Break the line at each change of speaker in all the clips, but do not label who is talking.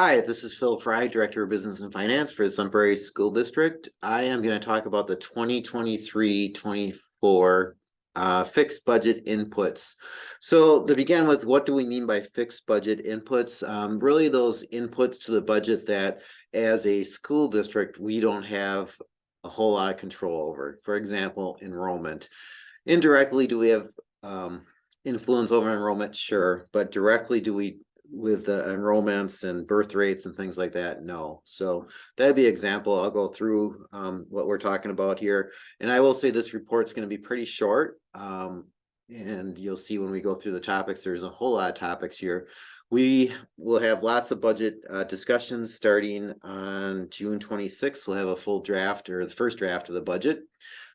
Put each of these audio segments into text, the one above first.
Hi, this is Phil Fry, Director of Business and Finance for the Sunbury School District. I am going to talk about the 2023-24 fixed budget inputs. So to begin with, what do we mean by fixed budget inputs? Really those inputs to the budget that as a school district, we don't have a whole lot of control over. For example, enrollment. Indirectly, do we have influence over enrollment? Sure. But directly, do we with enrollments and birth rates and things like that? No. So that'd be an example. I'll go through what we're talking about here. And I will say this report's going to be pretty short. And you'll see when we go through the topics, there's a whole lot of topics here. We will have lots of budget discussions starting on June 26th. We'll have a full draft or the first draft of the budget.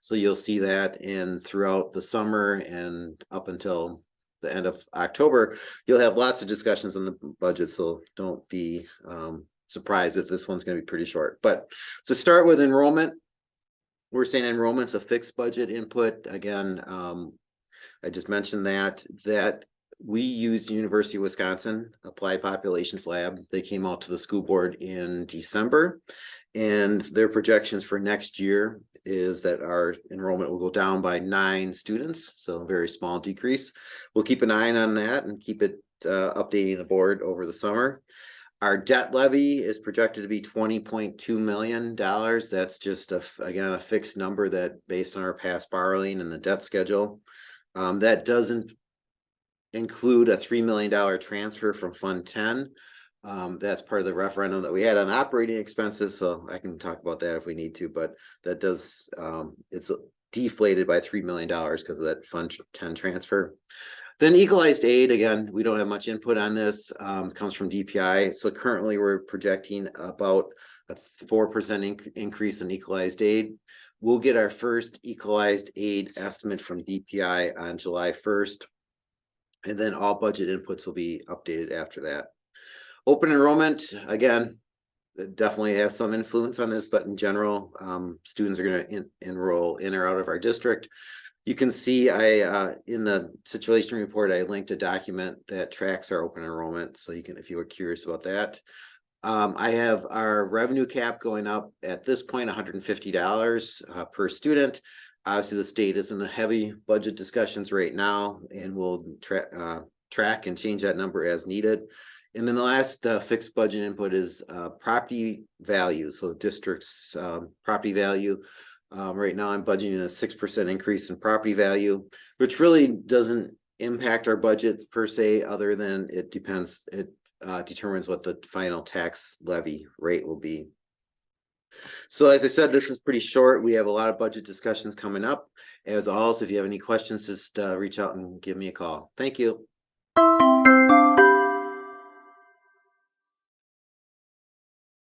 So you'll see that in throughout the summer and up until the end of October, you'll have lots of discussions on the budget. So don't be surprised if this one's going to be pretty short. But to start with enrollment, we're saying enrollment's a fixed budget input. Again, I just mentioned that we use University of Wisconsin Applied Populations Lab. They came out to the school board in December, and their projections for next year is that our enrollment will go down by 9 students, so a very small decrease. We'll keep an eye on that and keep it updating the board over the summer. Our debt levy is projected to be $20.2 million. That's just again a fixed number that based on our past borrowing and the debt schedule. That doesn't include a $3 million transfer from Fund 10. That's part of the referendum that we had on operating expenses, so I can talk about that if we need to, but that does, it's deflated by $3 million because of that Fund 10 transfer. Then equalized aid, again, we don't have much input on this, comes from DPI. So currently we're projecting about a 4% increase in equalized aid. We'll get our first equalized aid estimate from DPI on July 1st. And then all budget inputs will be updated after that. Open enrollment, again, definitely has some influence on this, but in general, students are going to enroll in or out of our district. You can see in the situation report, I linked a document that tracks our open enrollment. So you can, if you were curious about that. I have our revenue cap going up at this point, $150 per student. Obviously, the state is in the heavy budget discussions right now, and we'll track and change that number as needed. And then the last fixed budget input is property value. So district's property value. Right now I'm budgeting a 6% increase in property value, which really doesn't impact our budget per se, other than it determines what the final tax levy rate will be. So as I said, this is pretty short. We have a lot of budget discussions coming up. As always, if you have any questions, just reach out and give me a call. Thank you.